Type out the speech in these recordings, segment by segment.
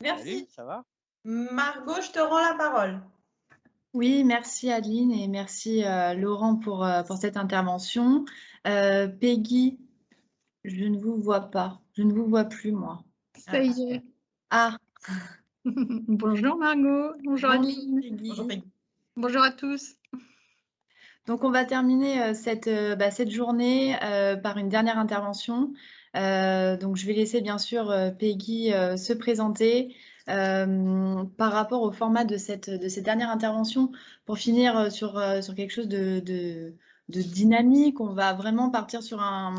Merci. Salut, ça va? Margot, je te rends la parole. Oui, merci Adeline et merci Laurent pour cette intervention. Peggy, je ne vous vois pas. Je ne vous vois plus, moi. Ça y est. Ah, Bonjour Margot, bonjour bonjour Adeline, Peggy. Bonjour Peggy. bonjour à tous. Donc, on va terminer cette journée par une dernière intervention. Donc, je vais laisser bien sûr Peggy se présenter par rapport au format de cette dernière intervention. Pour finir sur quelque chose de dynamique, on va vraiment partir sur un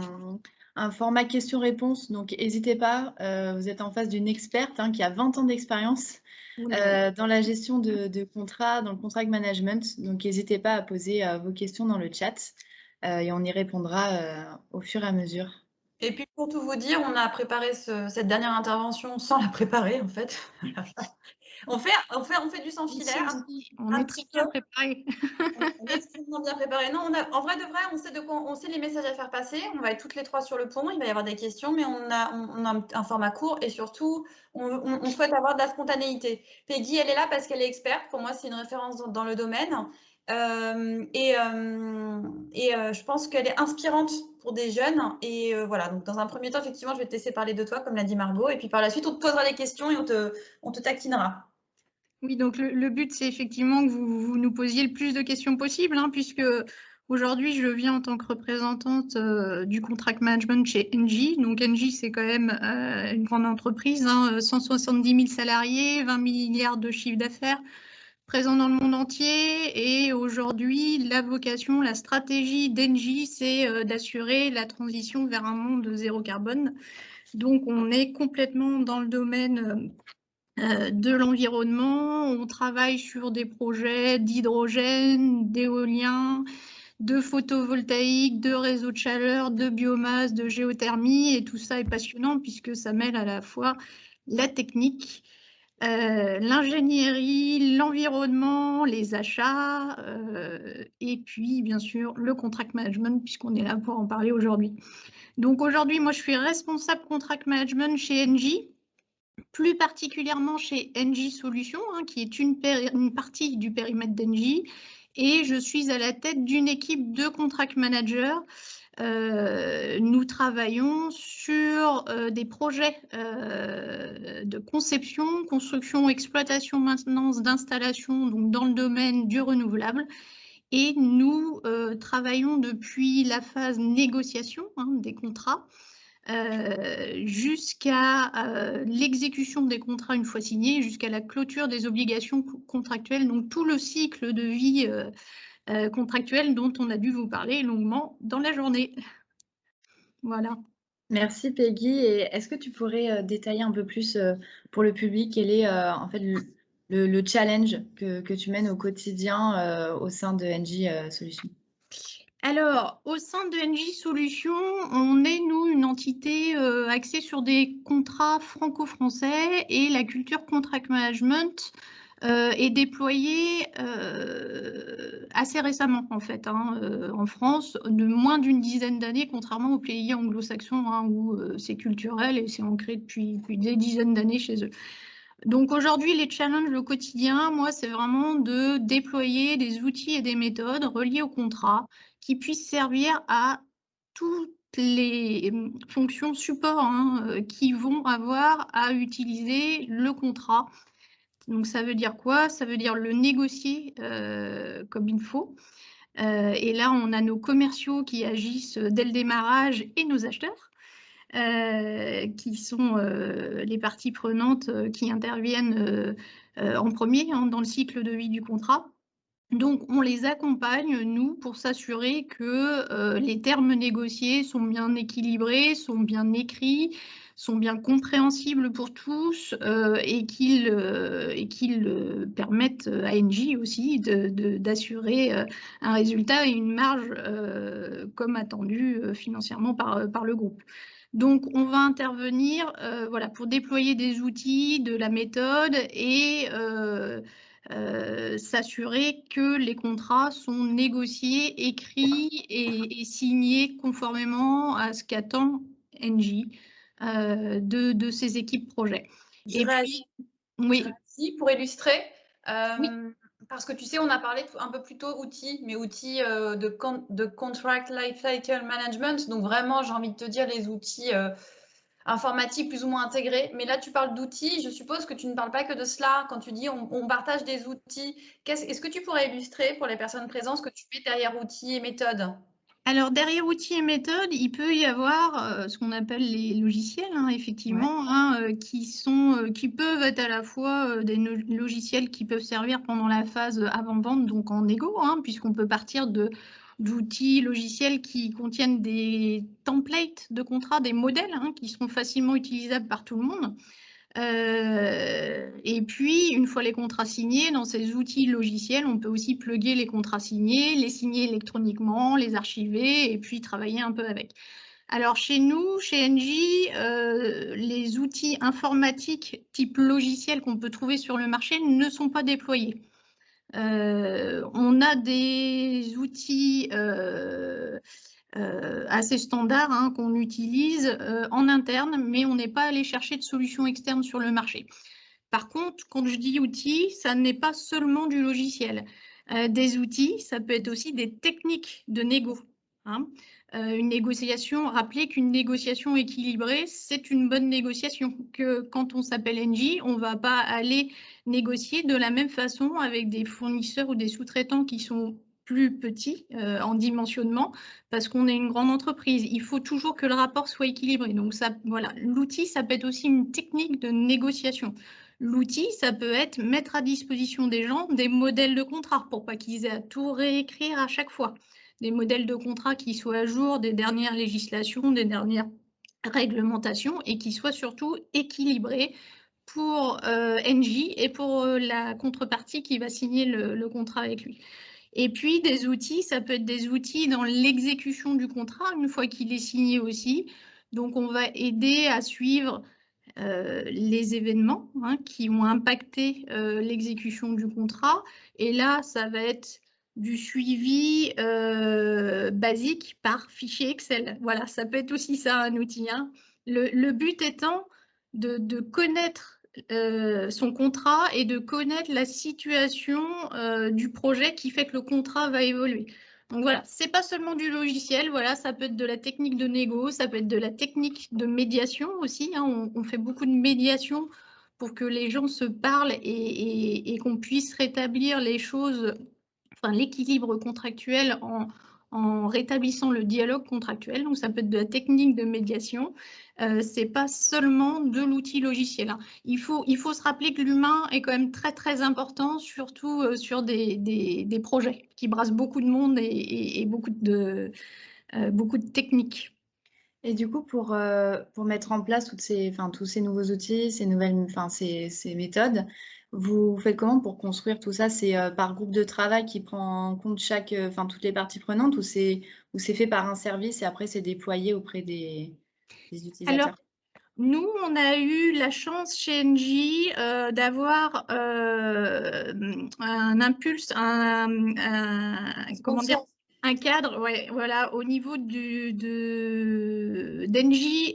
format questions-réponses. Donc, n'hésitez pas, vous êtes en face d'une experte qui a 20 ans d'expérience dans la gestion de contrats, dans le contract management. Donc, n'hésitez pas à poser vos questions dans le chat et on y répondra au fur et à mesure. Et puis pour tout vous dire, on a préparé cette dernière intervention sans la préparer en fait. on fait du sans filaire. On est très bien préparés. On est extrêmement bien préparé. Non, en vrai de vrai, on sait de quoi, on sait les messages à faire passer. On va être toutes les trois sur le pont. Il va y avoir des questions, mais on a un format court et surtout, on souhaite avoir de la spontanéité. Peggy, elle est là parce qu'elle est experte. Pour moi, c'est une référence dans le domaine. Je pense qu'elle est inspirante pour des jeunes. Et voilà, donc dans un premier temps, effectivement, je vais te laisser parler de toi, comme l'a dit Margot. Et puis par la suite, on te posera des questions et on te taquinera. Oui, donc le but, c'est effectivement que vous nous posiez le plus de questions possible, puisque aujourd'hui, je viens en tant que représentante du contract management chez Engie. Donc Engie, c'est quand même une grande entreprise, 170 000 salariés, 20 milliards de chiffre d'affaires, présent dans le monde entier. Et aujourd'hui, la vocation, la stratégie d'Engie, c'est d'assurer la transition vers un monde zéro carbone. Donc, on est complètement dans le domaine de l'environnement. On travaille sur des projets d'hydrogène, d'éolien, de photovoltaïque, de réseaux de chaleur, de biomasse, de géothermie. Et tout ça est passionnant puisque ça mêle à la fois la technique, l'ingénierie, l'environnement, les achats et puis bien sûr le contract management puisqu'on est là pour en parler aujourd'hui. Donc aujourd'hui, moi je suis responsable contract management chez Engie, plus particulièrement chez Engie Solutions, qui est une partie du périmètre d'Engie, et je suis à la tête d'une équipe de contract managers. Nous travaillons sur des projets de conception, construction, exploitation, maintenance d'installations, donc dans le domaine du renouvelable. Et nous travaillons depuis la phase négociation des contrats jusqu'à l'exécution des contrats une fois signés, jusqu'à la clôture des obligations contractuelles, donc tout le cycle de vie contractuelle dont on a dû vous parler longuement dans la journée. Voilà. Merci Peggy. Et est-ce que tu pourrais détailler un peu plus pour le public quel est en fait le challenge que tu mènes au quotidien au sein de Engie Solutions? Alors, au sein de Engie Solutions, on est, nous, une entité axée sur des contrats franco-français et la culture contract management est déployée assez récemment, en fait, en France, de moins d'une dizaine d'années, contrairement aux pays anglo-saxons où c'est culturel et c'est ancré depuis des dizaines d'années chez eux. Donc aujourd'hui, les challenges au quotidien, moi, c'est vraiment de déployer des outils et des méthodes reliés au contrat qui puissent servir à toutes les fonctions support qui vont avoir à utiliser le contrat. Donc ça veut dire quoi? Ça veut dire le négocier comme il faut. Et là, on a nos commerciaux qui agissent dès le démarrage et nos acheteurs. Qui sont les parties prenantes qui interviennent en premier dans le cycle de vie du contrat. Donc, on les accompagne, nous, pour s'assurer que les termes négociés sont bien équilibrés, sont bien écrits, sont bien compréhensibles pour tous et qu'ils permettent à Engie aussi d'assurer un résultat et une marge comme attendu financièrement par le groupe. Donc, on va intervenir pour déployer des outils, de la méthode et s'assurer que les contrats sont négociés, écrits et signés conformément à ce qu'attend Engie de ses équipes projet. Je Et réagis, puis, oui, pour illustrer. oui. Parce que tu sais, on a parlé un peu plus tôt outils, mais outils de contract lifecycle management. Donc vraiment, j'ai envie de te dire les outils informatiques plus ou moins intégrés. Mais là, tu parles d'outils. Je suppose que tu ne parles pas que de cela. Quand tu dis on partage des outils, est-ce que tu pourrais illustrer pour les personnes présentes ce que tu mets derrière outils et méthodes? Alors, derrière outils et méthodes, il peut y avoir ce qu'on appelle les logiciels, hein, effectivement, qui peuvent être à la fois des logiciels qui peuvent servir pendant la phase avant-vente, donc en négo, hein, puisqu'on peut partir d'outils logiciels qui contiennent des templates de contrats, des modèles, hein, qui sont facilement utilisables par tout le monde. Et puis, une fois les contrats signés, dans ces outils logiciels, on peut aussi plugger les contrats signés, les signer électroniquement, les archiver et puis travailler un peu avec. Alors, chez nous, chez Engie, les outils informatiques type logiciel qu'on peut trouver sur le marché ne sont pas déployés. On a des outils assez standard, hein, qu'on utilise en interne, mais on n'est pas allé chercher de solutions externes sur le marché. Par contre, quand je dis outils, ça n'est pas seulement du logiciel. Des outils, ça peut être aussi des techniques de négo. Hein. Une négociation, rappelez qu'une négociation équilibrée, c'est une bonne négociation. Que quand on s'appelle Engie, on ne va pas aller négocier de la même façon avec des fournisseurs ou des sous-traitants qui sont plus petits en dimensionnement parce qu'on est une grande entreprise. Il faut toujours que le rapport soit équilibré. Donc ça, voilà, l'outil, ça peut être aussi une technique de négociation. L'outil, ça peut être mettre à disposition des gens des modèles de contrat pour pas qu'ils aient à tout réécrire à chaque fois. Des modèles de contrat qui soient à jour des dernières législations, des dernières réglementations et qui soient surtout équilibrés pour Engie et pour la contrepartie qui va signer le contrat avec lui. Et puis, des outils, ça peut être des outils dans l'exécution du contrat, une fois qu'il est signé aussi. Donc, on va aider à suivre les événements, hein, qui ont impacté l'exécution du contrat. Et là, ça va être du suivi basique par fichier Excel. Voilà, ça peut être aussi ça, un outil. Hein. Le but étant de connaître son contrat et de connaître la situation du projet qui fait que le contrat va évoluer. Donc voilà, c'est pas seulement du logiciel, voilà, ça peut être de la technique de négo, ça peut être de la technique de médiation aussi. Hein, on fait beaucoup de médiation pour que les gens se parlent et qu'on puisse rétablir les choses, enfin l'équilibre contractuel en rétablissant le dialogue contractuel. Donc ça peut être de la technique de médiation. C'est pas seulement de l'outil logiciel. Hein. Il faut se rappeler que l'humain est quand même très très important, surtout sur des projets qui brassent beaucoup de monde et beaucoup de techniques. Et du coup, pour mettre en place tous ces nouveaux outils, ces méthodes, vous faites comment pour construire tout ça? C'est par groupe de travail qui prend en compte toutes les parties prenantes ou c'est fait par un service et après c'est déployé auprès des utilisateurs? Alors, nous, on a eu la chance chez Engie d'avoir un impulse, comment dire, un cadre, ouais, voilà, au niveau d'Engie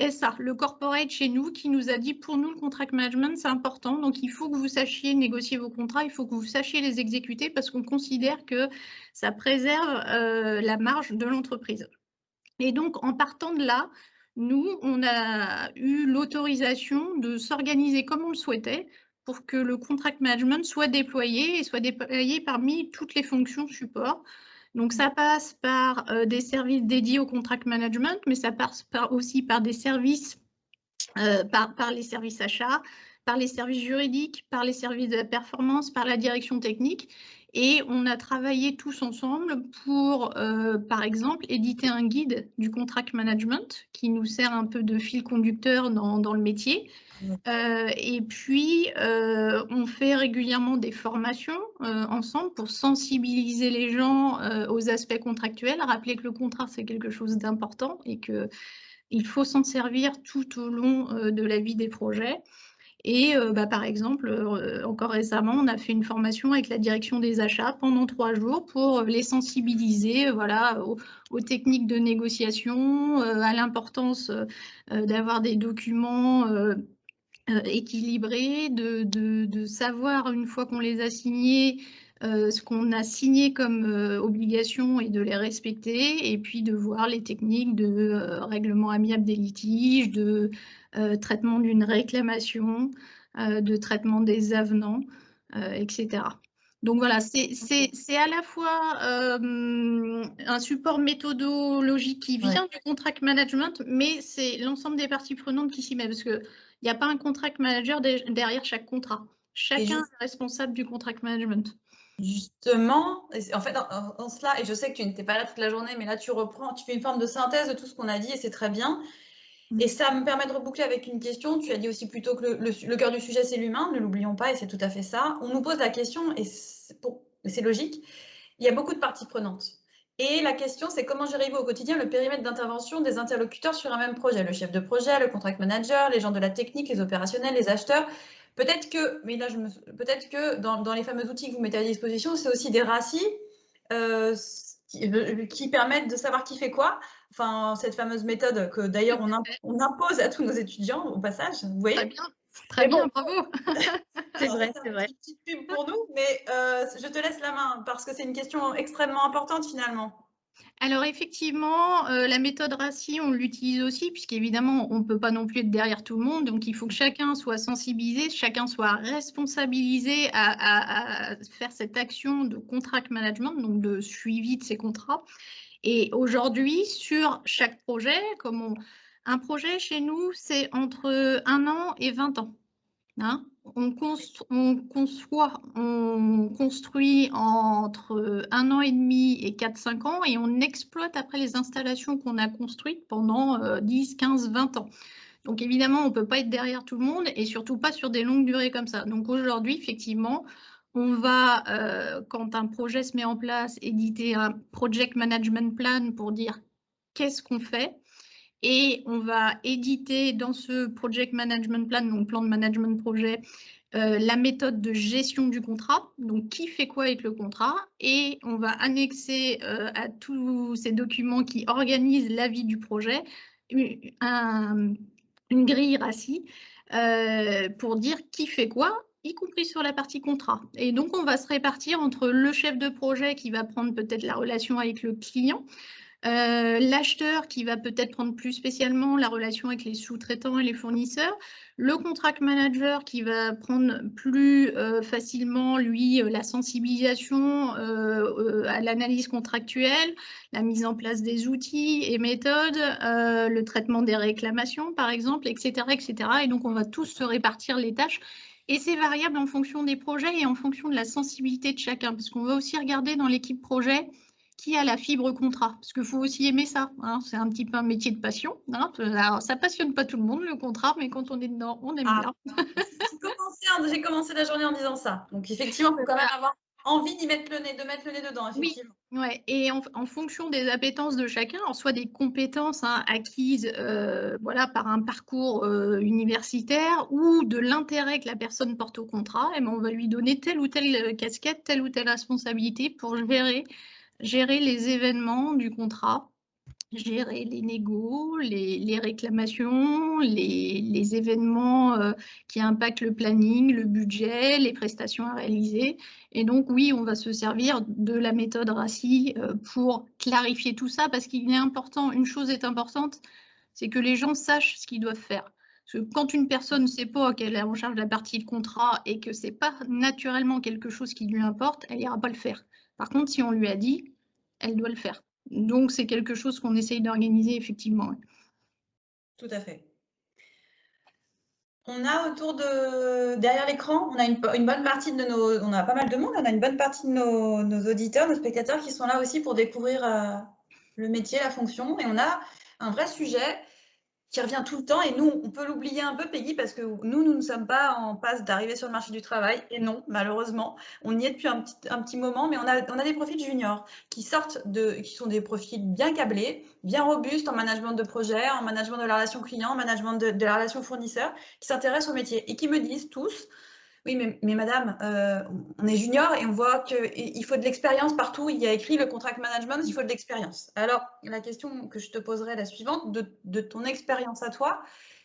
SA, le corporate chez nous, qui nous a dit pour nous le contract management c'est important, donc il faut que vous sachiez négocier vos contrats, il faut que vous sachiez les exécuter parce qu'on considère que ça préserve la marge de l'entreprise. Et donc en partant de là, nous, on a eu l'autorisation de s'organiser comme on le souhaitait pour que le contract management soit déployé et soit déployé parmi toutes les fonctions support. Donc, ça passe par des services dédiés au contract management, mais ça passe aussi par des services, par les services achats, par les services juridiques, par les services de la performance, par la direction technique. Et on a travaillé tous ensemble pour, par exemple, éditer un guide du contract management qui nous sert un peu de fil conducteur dans le métier. Et puis, on fait régulièrement des formations ensemble pour sensibiliser les gens aux aspects contractuels. Rappeler que le contrat, c'est quelque chose d'important et qu'il faut s'en servir tout au long de la vie des projets. Et par exemple, encore récemment, on a fait une formation avec la direction des achats pendant 3 jours pour les sensibiliser voilà, aux techniques de négociation, à l'importance d'avoir des documents équilibrés, de savoir, une fois qu'on les a signés, ce qu'on a signé comme obligation et de les respecter, et puis de voir les techniques de règlement amiable des litiges, de traitement d'une réclamation, de traitement des avenants, etc. Donc voilà, c'est à la fois un support méthodologique qui vient du contract management, mais c'est l'ensemble des parties prenantes qui s'y met, parce qu'il n'y a pas un contract manager derrière chaque contrat. Chacun est responsable du contract management. Justement, en fait, en cela, et je sais que tu n'étais pas là toute la journée, mais là tu reprends, tu fais une forme de synthèse de tout ce qu'on a dit et c'est très bien. Et ça me permet de reboucler avec une question. Tu as dit aussi plutôt que le cœur du sujet, c'est l'humain, ne l'oublions pas, et c'est tout à fait ça. On nous pose la question, et c'est logique, il y a beaucoup de parties prenantes. Et la question, c'est comment j'arrive au quotidien le périmètre d'intervention des interlocuteurs sur un même projet. Le chef de projet, le contract manager, les gens de la technique, les opérationnels, les acheteurs. Peut-être que, mais là, peut-être que dans les fameux outils que vous mettez à disposition, c'est aussi des RACI qui permettent de savoir qui fait quoi. Enfin, cette fameuse méthode que d'ailleurs on impose à tous nos étudiants au passage. Vous voyez ? Très bien, très bien, bravo. C'est vrai, c'est vrai. Une petite pub pour nous, mais je te laisse la main parce que c'est une question extrêmement importante finalement. Alors effectivement, la méthode RACI, on l'utilise aussi, puisqu'évidemment, on ne peut pas non plus être derrière tout le monde, donc il faut que chacun soit sensibilisé, chacun soit responsabilisé à faire cette action de contract management, donc de suivi de ces contrats. Et aujourd'hui, sur chaque projet, un projet chez nous, c'est entre 1 an et 20 ans. Hein, on construit entre 1 an et demi et 4-5 ans et on exploite après les installations qu'on a construites pendant 10, 15, 20 ans. Donc évidemment, on ne peut pas être derrière tout le monde et surtout pas sur des longues durées comme ça. Donc aujourd'hui, effectivement, on va, quand un projet se met en place, éditer un project management plan pour dire qu'est-ce qu'on fait. Et on va éditer dans ce project management plan, donc plan de management de projet, la méthode de gestion du contrat, donc qui fait quoi avec le contrat, et on va annexer à tous ces documents qui organisent la vie du projet une grille RACI pour dire qui fait quoi, y compris sur la partie contrat. Et donc, on va se répartir entre le chef de projet qui va prendre peut-être la relation avec le client, l'acheteur qui va peut-être prendre plus spécialement la relation avec les sous-traitants et les fournisseurs, le contract manager qui va prendre plus facilement, lui, la sensibilisation à l'analyse contractuelle, la mise en place des outils et méthodes, le traitement des réclamations, par exemple, etc., etc. Et donc, on va tous se répartir les tâches. Et c'est variable en fonction des projets et en fonction de la sensibilité de chacun, parce qu'on va aussi regarder dans l'équipe projet qui a la fibre contrat, parce qu'il faut aussi aimer ça, hein, c'est un petit peu un métier de passion. Hein. Alors, ça ne passionne pas tout le monde, le contrat, mais quand on est dedans, on aime bien. J'ai commencé la journée en disant ça. Donc, effectivement, il faut quand même avoir envie d'y mettre le nez, de mettre le nez dedans, effectivement. Oui, ouais. Et en fonction des appétences de chacun, soit des compétences acquises voilà, par un parcours universitaire ou de l'intérêt que la personne porte au contrat, et on va lui donner telle ou telle casquette, telle ou telle responsabilité pour gérer les événements du contrat, gérer les négos, les réclamations, les événements qui impactent le planning, le budget, les prestations à réaliser. Et donc, oui, on va se servir de la méthode RACI pour clarifier tout ça, parce qu'il est important, une chose est importante, c'est que les gens sachent ce qu'ils doivent faire. Parce que quand une personne ne sait pas qu'elle est en charge de la partie de contrat et que ce n'est pas naturellement quelque chose qui lui importe, elle n'ira pas le faire. Par contre, si on lui a dit, elle doit le faire. Donc, c'est quelque chose qu'on essaye d'organiser, effectivement. Tout à fait. On a derrière l'écran, on a une bonne partie de on a pas mal de monde, on a une bonne partie de nos auditeurs, nos spectateurs qui sont là aussi pour découvrir le métier, la fonction. Et on a un vrai sujet qui revient tout le temps. Et nous, on peut l'oublier un peu, Peggy, parce que nous ne sommes pas en passe d'arriver sur le marché du travail. Et non, malheureusement, on y est depuis un petit moment, mais on a des profils juniors qui sont des profils bien câblés, bien robustes en management de projet, en management de la relation client, en management de la relation fournisseur, qui s'intéressent au métier et qui me disent tous: oui, mais madame, on est junior et on voit qu'il faut de l'expérience partout. Il y a écrit le contract management, il faut de l'expérience. Alors, la question que je te poserai est la suivante, de ton expérience à toi,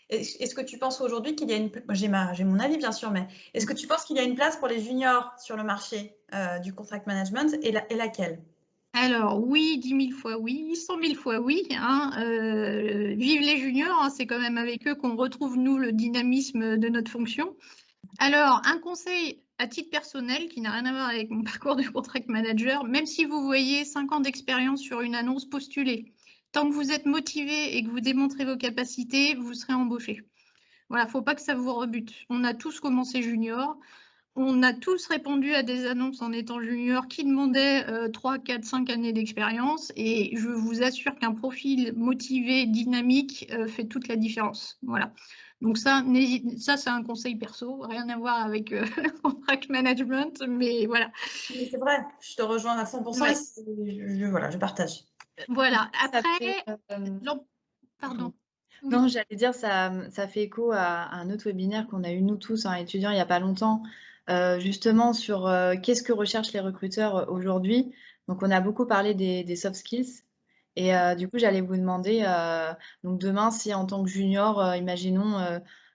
Est-ce que tu penses aujourd'hui qu'il y a j'ai mon avis bien sûr, mais est-ce que tu penses qu'il y a une place pour les juniors sur le marché du contract management et laquelle? Alors oui, 10 000 fois oui, 100 000 fois oui. Hein, vive les juniors, hein, c'est quand même avec eux qu'on retrouve, nous, le dynamisme de notre fonction. Alors, un conseil à titre personnel qui n'a rien à voir avec mon parcours de contract manager, même si vous voyez 5 ans d'expérience sur une annonce, postulée. Tant que vous êtes motivé et que vous démontrez vos capacités, vous serez embauché. Voilà, il ne faut pas que ça vous rebute. On a tous commencé junior. On a tous répondu à des annonces en étant junior qui demandaient 3, 4, 5 années d'expérience et je vous assure qu'un profil motivé, dynamique fait toute la différence. Voilà. Donc ça c'est un conseil perso, rien à voir avec le contract management, mais voilà. Mais c'est vrai, je te rejoins à 100% Ouais. et voilà, je partage. Voilà. Après, pardon. Oui. Non, j'allais dire, ça fait écho à un autre webinaire qu'on a eu nous tous, étudiants, il n'y a pas longtemps, justement sur qu'est-ce que recherchent les recruteurs aujourd'hui. Donc, on a beaucoup parlé des soft skills. Et du coup, j'allais vous demander, donc demain, si en tant que junior, imaginons,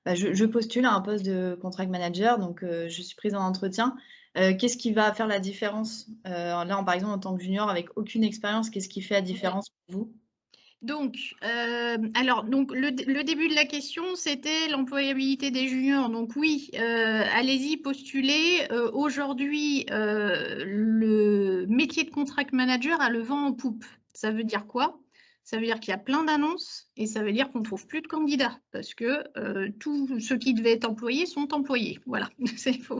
je postule à un poste de contract manager, donc je suis prise en entretien. Qu'est-ce qui va faire la différence là, par exemple, en tant que junior, avec aucune expérience, qu'est-ce qui fait la différence pour vous? Donc, le début de la question, c'était l'employabilité des juniors. Donc oui, allez-y, postulez. Aujourd'hui, le métier de contract manager a le vent en poupe. Ça veut dire quoi? Ça veut dire qu'il y a plein d'annonces et ça veut dire qu'on ne trouve plus de candidats parce que tous ceux qui devaient être employés sont employés. Voilà, il faut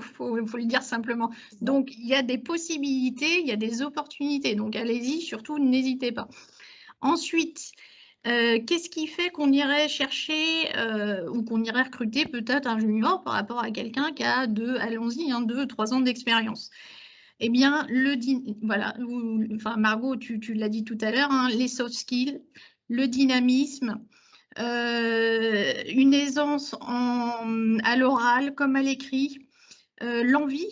le dire simplement. Donc, il y a des possibilités, il y a des opportunités. Donc, allez-y, surtout, n'hésitez pas. Ensuite, qu'est-ce qui fait qu'on irait chercher ou qu'on irait recruter peut-être un junior par rapport à quelqu'un qui a 2, 3 ans d'expérience? Eh bien, voilà, enfin, Margot, tu l'as dit tout à l'heure, hein, les soft skills, le dynamisme, une aisance à l'oral comme à l'écrit. L'envie,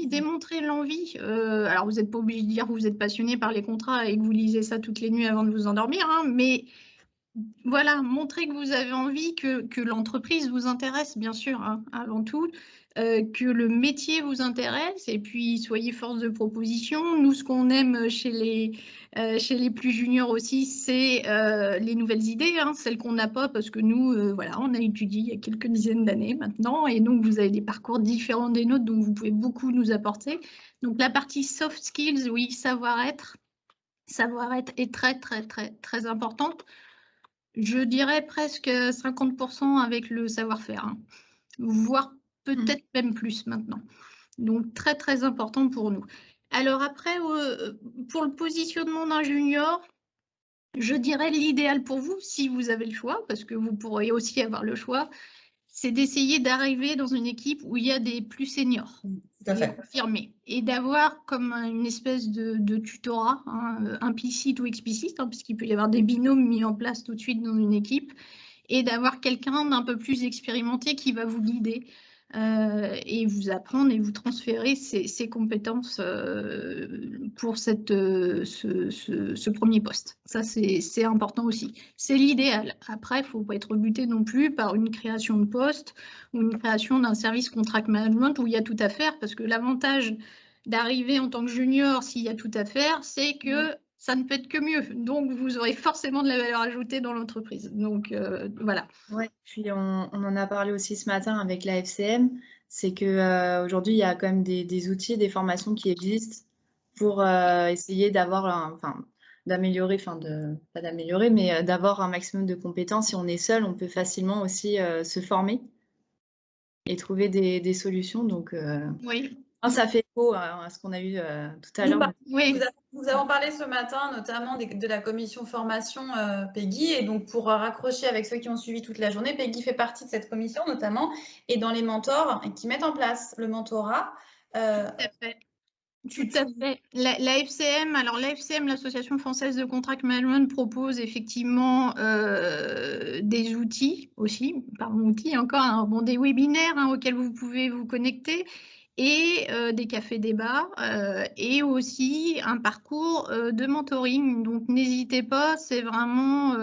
démontrer l'envie. Alors, vous n'êtes pas obligé de dire que vous êtes passionné par les contrats et que vous lisez ça toutes les nuits avant de vous endormir, hein, mais voilà, montrer que vous avez envie, que l'entreprise vous intéresse, bien sûr, hein, avant tout, que le métier vous intéresse et puis soyez force de proposition. Nous, ce qu'on aime chez les plus juniors aussi, c'est les nouvelles idées, hein, celles qu'on n'a pas parce que nous, voilà, on a étudié il y a quelques dizaines d'années maintenant et donc vous avez des parcours différents des nôtres, donc vous pouvez beaucoup nous apporter. Donc la partie soft skills, oui, savoir-être est très, très, très, très importante. Je dirais presque 50% avec le savoir-faire, hein, voire peut-être même plus maintenant. Donc, très, très important pour nous. Alors après, pour le positionnement d'un junior, je dirais l'idéal pour vous, si vous avez le choix, parce que vous pourriez aussi avoir le choix, c'est d'essayer d'arriver dans une équipe où il y a des plus seniors, des confirmés, et d'avoir comme une espèce de tutorat, hein, implicite ou explicite, hein, puisqu'il peut y avoir des binômes mis en place tout de suite dans une équipe, et d'avoir quelqu'un d'un peu plus expérimenté qui va vous guider et vous apprendre et vous transférer ses compétences pour ce premier poste. Ça, c'est important aussi. C'est l'idéal. Après, il ne faut pas être buté non plus par une création de poste ou une création d'un service contract management où il y a tout à faire, parce que l'avantage d'arriver en tant que junior, s'il y a tout à faire, c'est que ça ne peut être que mieux. Donc, vous aurez forcément de la valeur ajoutée dans l'entreprise. Donc, voilà. Oui, puis on en a parlé aussi ce matin avec la FCM, c'est qu'aujourd'hui, il y a quand même des outils, des formations qui existent pour essayer d'avoir, d'améliorer, pas d'améliorer, mais d'avoir un maximum de compétences. Si on est seul, on peut facilement aussi se former et trouver des solutions. Donc, oui. Ça fait écho à ce qu'on a eu tout à l'heure. Oui. Nous avons parlé ce matin notamment de la commission formation Peggy, et donc pour raccrocher avec ceux qui ont suivi toute la journée, Peggy fait partie de cette commission notamment, et dans les mentors qui mettent en place le mentorat. Tout à fait. Tout à fait. La FCM, alors la FCM, l'Association française de contract management, propose effectivement des outils aussi, pardon, outils encore, hein, bon, des webinaires, hein, auxquels vous pouvez vous connecter. et des cafés-débats et aussi un parcours de mentoring. Donc, n'hésitez pas, c'est vraiment...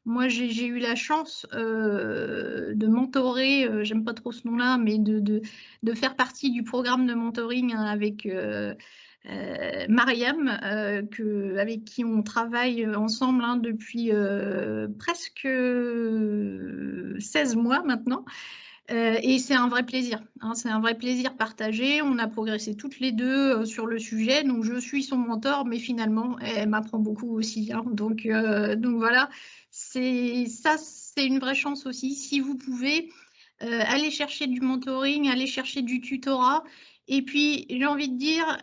moi, j'ai eu la chance de mentorer, j'aime pas trop ce nom-là, mais de faire partie du programme de mentoring avec Mariam, avec qui on travaille ensemble depuis presque 16 mois maintenant. Et c'est un vrai plaisir, hein, c'est un vrai plaisir partagé. On a progressé toutes les deux sur le sujet. Donc, je suis son mentor, mais finalement, elle m'apprend beaucoup aussi, hein. Donc voilà, c'est une vraie chance aussi. Si vous pouvez, aller chercher du mentoring, aller chercher du tutorat. Et puis, j'ai envie de dire,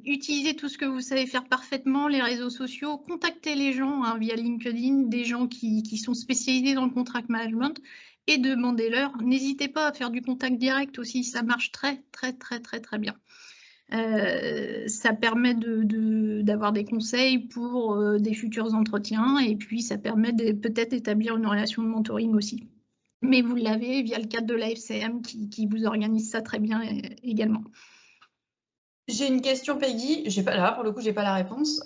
utilisez tout ce que vous savez faire parfaitement, les réseaux sociaux, contactez les gens hein, via LinkedIn, des gens qui sont spécialisés dans le contract management et demandez-leur. N'hésitez pas à faire du contact direct aussi, ça marche très, très, très, très, très bien. Ça permet d'avoir des conseils pour des futurs entretiens et puis ça permet peut-être d'établir une relation de mentoring aussi. Mais vous l'avez via le cadre de la FCM qui vous organise ça très bien également. J'ai une question, Peggy. Là, pour le coup, j'ai pas la réponse.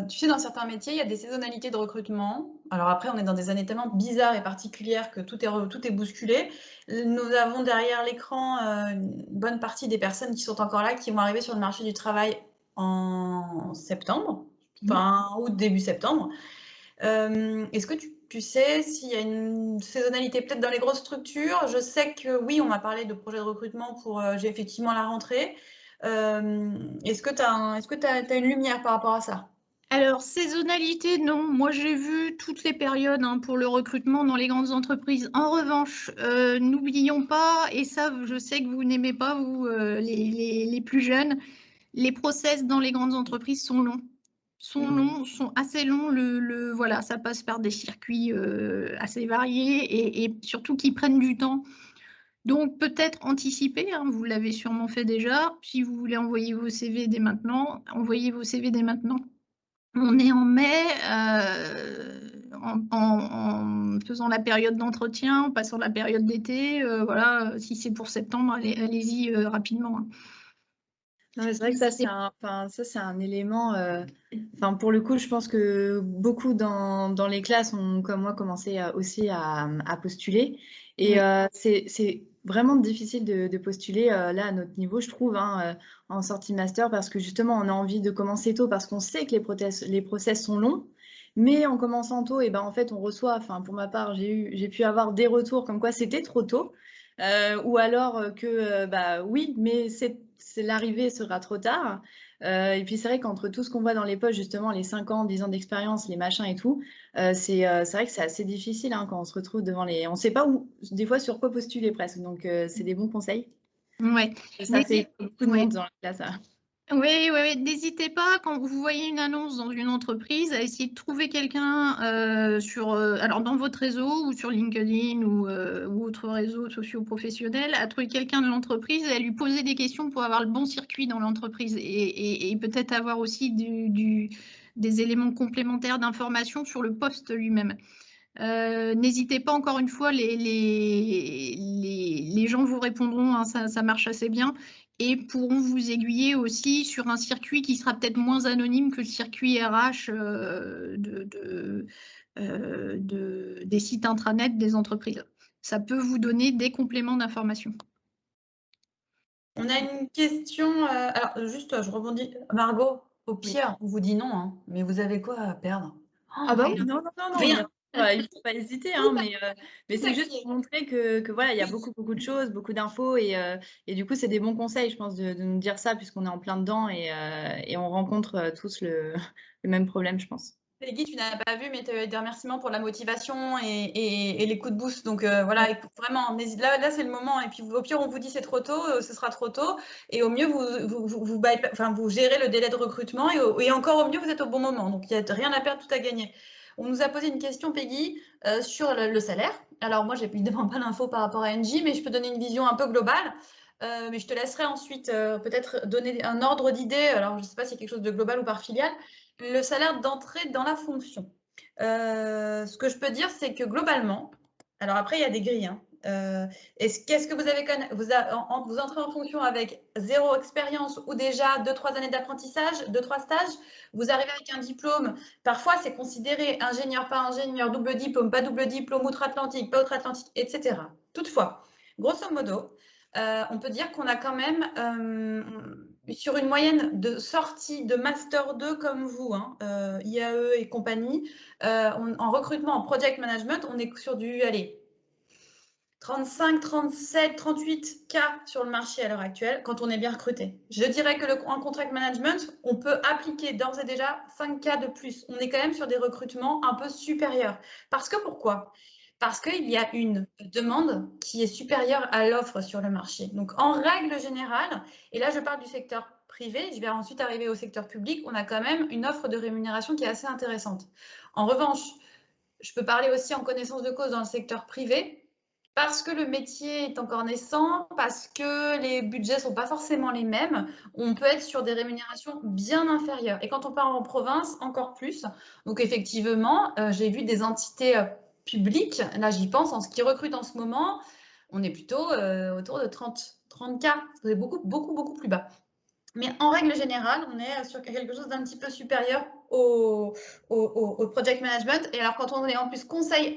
Tu sais, dans certains métiers, il y a des saisonnalités de recrutement. Alors après, on est dans des années tellement bizarres et particulières que tout est bousculé. Nous avons derrière l'écran une bonne partie des personnes qui sont encore là, qui vont arriver sur le marché du travail en septembre, fin août, début septembre. Est-ce que tu sais s'il y a une saisonnalité peut-être dans les grosses structures? Je sais que oui, on m'a parlé de projets de recrutement pour j'ai effectivement la rentrée. Est-ce que tu as une lumière par rapport à ça? Alors, saisonnalité, non. Moi, j'ai vu toutes les périodes hein, pour le recrutement dans les grandes entreprises. En revanche, n'oublions pas, et ça, je sais que vous n'aimez pas, vous, les plus jeunes, les process dans les grandes entreprises sont longs. Sont assez longs. Voilà, ça passe par des circuits assez variés et surtout qui prennent du temps. Donc, peut-être anticiper, hein, vous l'avez sûrement fait déjà. Si vous voulez envoyer vos CV dès maintenant, envoyez vos CV dès maintenant. On est en mai, en faisant la période d'entretien, en passant la période d'été. Voilà, si c'est pour septembre, allez-y rapidement. Hein. Non, mais c'est vrai que ça, c'est un élément. Pour le coup, je pense que beaucoup dans les classes ont, comme moi, commencé aussi à postuler. Et c'est vraiment difficile de postuler là à notre niveau, je trouve, hein, en sortie master, parce que justement, on a envie de commencer tôt, parce qu'on sait que les process sont longs. Mais en commençant tôt, et ben, en fait, on reçoit, pour ma part, j'ai pu avoir des retours comme quoi c'était trop tôt. Ou alors que, oui, mais l'arrivée sera trop tard. Et puis c'est vrai qu'entre tout ce qu'on voit dans les postes, justement, les 5 ans, 10 ans d'expérience, les machins et tout, c'est vrai que c'est assez difficile hein, quand on se retrouve devant les... On ne sait pas où, des fois, sur quoi postuler presque. Donc, c'est des bons conseils. Ouais. Ça, c'est beaucoup de monde dans la classe. Oui, n'hésitez pas quand vous voyez une annonce dans une entreprise à essayer de trouver quelqu'un alors dans votre réseau ou sur LinkedIn ou autres réseaux socio-professionnels, à trouver quelqu'un de l'entreprise et à lui poser des questions pour avoir le bon circuit dans l'entreprise et peut-être avoir aussi des éléments complémentaires d'information sur le poste lui-même. N'hésitez pas, encore une fois, les gens vous répondront, hein, ça marche assez bien, et pourront vous aiguiller aussi sur un circuit qui sera peut-être moins anonyme que le circuit RH des sites intranet des entreprises. Ça peut vous donner des compléments d'information. On a une question, alors juste, je rebondis. Margot, au pire, on vous dit non, hein, mais vous avez quoi à perdre? Ah bah oui, non, Rien. il ne faut pas hésiter, hein, mais c'est juste pour montrer que voilà, il y a beaucoup de choses, beaucoup d'infos et du coup, c'est des bons conseils, je pense, de nous dire ça puisqu'on est en plein dedans et on rencontre tous le même problème, je pense. Peggy, tu n'as pas vu, mais des remerciements pour la motivation et les coups de boost. Donc voilà, vraiment, là c'est le moment. Et puis au pire, on vous dit c'est trop tôt, ce sera trop tôt. Et au mieux, vous gérez le délai de recrutement. Et encore au mieux, vous êtes au bon moment. Donc il n'y a rien à perdre, tout à gagner. On nous a posé une question, Peggy, sur le salaire. Alors moi, je n'ai évidemment pas l'info par rapport à NJ, mais je peux donner une vision un peu globale. Mais je te laisserai ensuite peut-être donner un ordre d'idée. Alors je ne sais pas si c'est quelque chose de global ou par filiale. Le salaire d'entrée dans la fonction. Ce que je peux dire, c'est que globalement, alors après, il y a des grilles, hein, Qu'est-ce que vous avez vous entrez en fonction avec 0 expérience ou déjà 2-3 années d'apprentissage, 2-3 stages, vous arrivez avec un diplôme. Parfois, c'est considéré ingénieur, pas ingénieur, double diplôme, pas double diplôme, outre-Atlantique, pas outre-Atlantique, etc. Toutefois, grosso modo, on peut dire qu'on a quand même, sur une moyenne de sortie de Master 2 comme vous, IAE et compagnie, en recrutement, en project management, on est sur du, allez, 35, 37, 38 cas sur le marché à l'heure actuelle quand on est bien recruté. Je dirais que en contract management, on peut appliquer d'ores et déjà 5 cas de plus. On est quand même sur des recrutements un peu supérieurs. Parce que pourquoi? Parce qu'il y a une demande qui est supérieure à l'offre sur le marché. Donc, en règle générale, et là, je parle du secteur privé, je vais ensuite arriver au secteur public, on a quand même une offre de rémunération qui est assez intéressante. En revanche, je peux parler aussi en connaissance de cause dans le secteur privé, parce que le métier est encore naissant, parce que les budgets ne sont pas forcément les mêmes, on peut être sur des rémunérations bien inférieures. Et quand on part en province, encore plus. Donc effectivement, j'ai vu des entités publiques, là j'y pense, en ce qui recrutent en ce moment, on est plutôt autour de 30 cas, c'est beaucoup plus bas. Mais en règle générale, on est sur quelque chose d'un petit peu supérieur au project management. Et alors, quand on est en plus conseil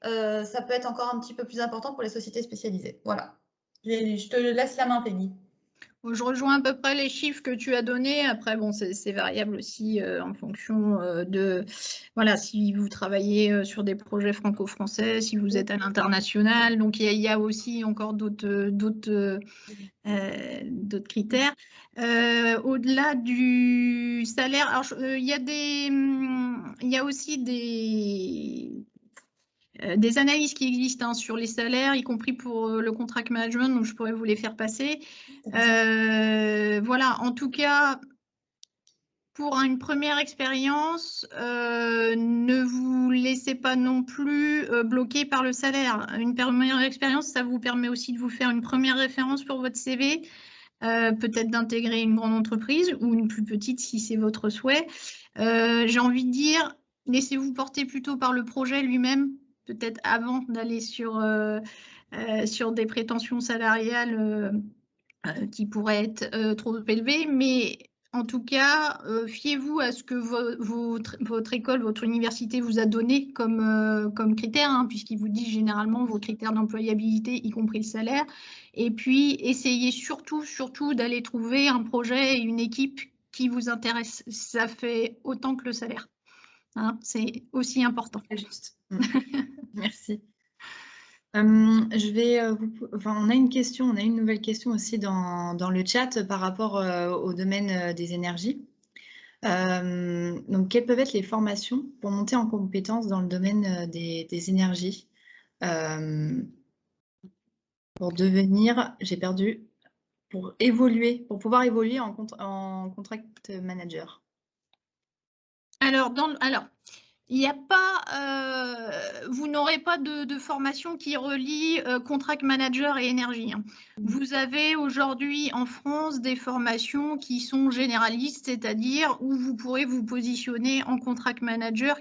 ça peut être encore un petit peu plus important pour les sociétés spécialisées. Voilà. Je te laisse la main, Peggy. Je rejoins à peu près les chiffres que tu as donnés. Après, bon, c'est variable aussi en fonction de, voilà, si vous travaillez sur des projets franco-français, si vous êtes à l'international. Donc, il y a aussi encore d'autres critères. Au-delà du salaire, alors, il y a aussi des analyses qui existent sur les salaires, y compris pour le contract management, donc je pourrais vous les faire passer. Voilà, en tout cas, pour une première expérience, ne vous laissez pas non plus bloquer par le salaire. Une première expérience, ça vous permet aussi de vous faire une première référence pour votre CV, peut-être d'intégrer une grande entreprise ou une plus petite si c'est votre souhait. J'ai envie de dire, laissez-vous porter plutôt par le projet lui-même, peut-être avant d'aller sur des prétentions salariales qui pourraient être trop élevées, mais en tout cas, fiez-vous à ce que votre école, votre université vous a donné comme critères, puisqu'ils vous disent généralement vos critères d'employabilité, y compris le salaire. Et puis, essayez surtout d'aller trouver un projet et une équipe qui vous intéresse. Ça fait autant que le salaire. C'est aussi important. C'est juste. Merci. on a une question, on a une nouvelle question aussi dans le chat par rapport au domaine des énergies. Donc, quelles peuvent être les formations pour monter en compétences dans le domaine des énergies pour devenir, pour pouvoir évoluer en contract manager? Alors, il n'y a pas, vous n'aurez pas de formation qui relie contract manager et énergie. Vous avez aujourd'hui en France des formations qui sont généralistes, c'est-à-dire où vous pourrez vous positionner en contract manager,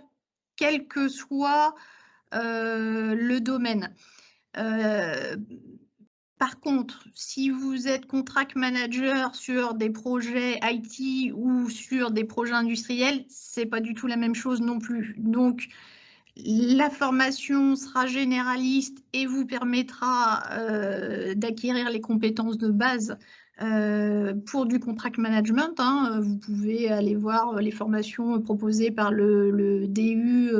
quel que soit le domaine. Par contre, si vous êtes contract manager sur des projets IT ou sur des projets industriels, ce n'est pas du tout la même chose non plus. Donc, la formation sera généraliste et vous permettra d'acquérir les compétences de base pour du contract management. Vous pouvez aller voir les formations proposées par le DU,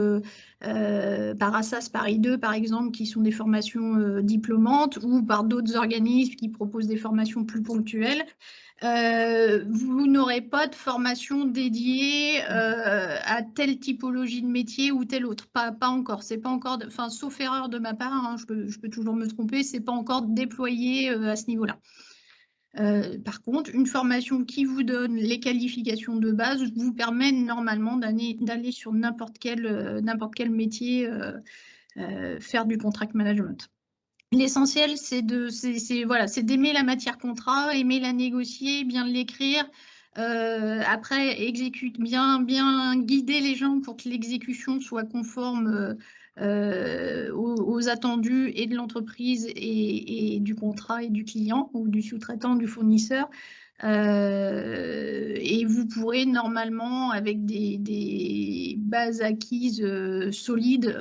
par Assas Paris 2 par exemple, qui sont des formations diplômantes, ou par d'autres organismes qui proposent des formations plus ponctuelles. Vous n'aurez pas de formation dédiée à telle typologie de métier ou telle autre. Pas encore. C'est pas encore, sauf erreur de ma part, je peux toujours me tromper, c'est pas encore déployé à ce niveau-là. Par contre, une formation qui vous donne les qualifications de base vous permet normalement d'aller sur n'importe quel métier faire du contract management. L'essentiel, c'est d'aimer la matière contrat, aimer la négocier, bien l'écrire. Après, bien guider les gens pour que l'exécution soit conforme aux attendus et de l'entreprise et du contrat et du client ou du sous-traitant, du fournisseur. Et vous pourrez normalement, avec des bases acquises solides,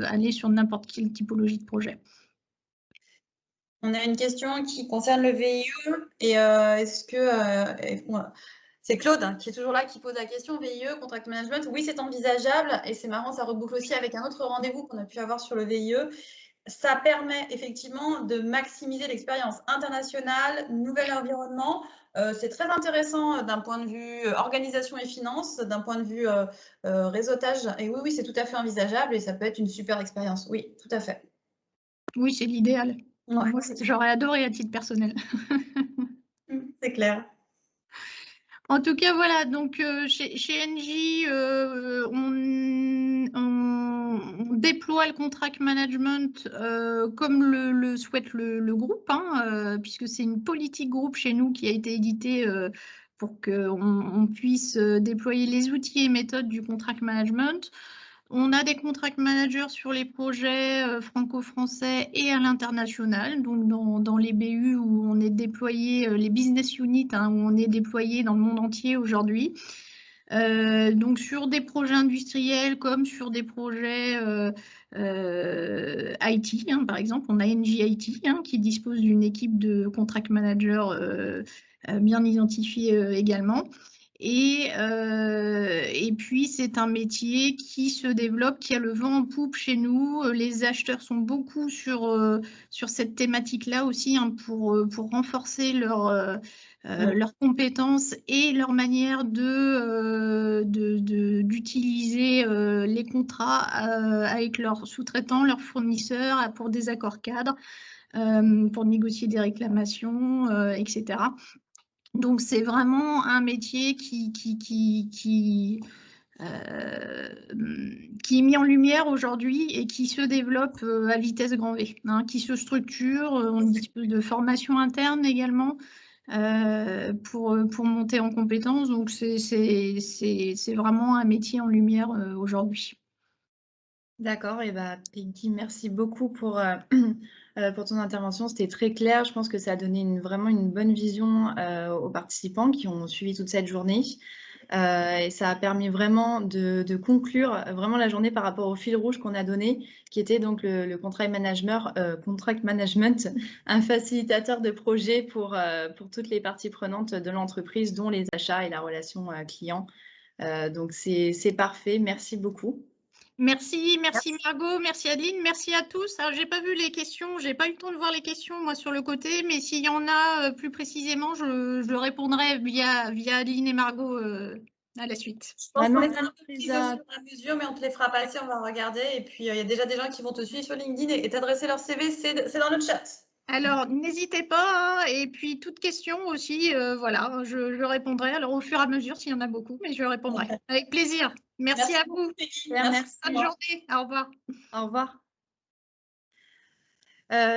aller sur n'importe quelle typologie de projet. On a une question qui concerne le VIE et est-ce que c'est Claude qui est toujours là qui pose la question. VIE, Contract Management, oui, c'est envisageable et c'est marrant, ça reboucle aussi avec un autre rendez-vous qu'on a pu avoir sur le VIE. Ça permet effectivement de maximiser l'expérience internationale, nouvel environnement. C'est très intéressant d'un point de vue organisation et finance, d'un point de vue réseautage. Et oui, oui, c'est tout à fait envisageable et ça peut être une super expérience. Oui, tout à fait. Oui, c'est l'idéal. Ouais. Moi, j'aurais adoré à titre personnel. C'est clair. En tout cas, voilà, donc chez Engie, on déploie le contract management comme le souhaite le groupe, hein, puisque c'est une politique groupe chez nous qui a été éditée pour qu'on puisse déployer les outils et méthodes du contract management. On a des contract managers sur les projets franco-français et à l'international, donc dans les BU où on est déployé, les business units, hein, où on est déployé dans le monde entier aujourd'hui. Donc sur des projets industriels comme sur des projets IT, hein, par exemple, on a Engie IT qui dispose d'une équipe de contract managers bien identifiée également. Et puis, c'est un métier qui se développe, qui a le vent en poupe chez nous. Les acheteurs sont beaucoup sur cette thématique-là aussi, hein, pour renforcer leurs compétences et leur manière d'utiliser les contrats avec leurs sous-traitants, leurs fournisseurs, pour des accords cadres, pour négocier des réclamations, etc. Donc, c'est vraiment un métier qui est mis en lumière aujourd'hui et qui se développe à vitesse grand V, hein, qui se structure. On dispose de formation interne également pour monter en compétences. Donc, c'est vraiment un métier en lumière aujourd'hui. D'accord, et bah, Peggy, merci beaucoup pour ton intervention. C'était très clair. Je pense que ça a donné vraiment une bonne vision aux participants qui ont suivi toute cette journée. Et ça a permis vraiment de conclure vraiment la journée par rapport au fil rouge qu'on a donné, qui était donc le contract management, un facilitateur de projet pour toutes les parties prenantes de l'entreprise, dont les achats et la relation client. Donc, c'est parfait. Merci beaucoup. Merci Margot, merci Adeline, merci à tous. Alors, j'ai pas vu les questions, j'ai pas eu le temps de voir les questions moi sur le côté, mais s'il y en a plus précisément, je répondrai via Adeline et Margot à la suite. Je pense qu'on les a un peu pris au fur et à mesure, mais on te les fera passer, on va regarder. Et puis, il y a déjà des gens qui vont te suivre sur LinkedIn et t'adresser leur CV, c'est dans le chat. Alors, n'hésitez pas, hein, et puis toute question aussi, voilà, je répondrai. Alors, au fur et à mesure, s'il y en a beaucoup, mais je répondrai. Avec plaisir. Merci à vous. Merci. Bonne journée. Au revoir. Au revoir.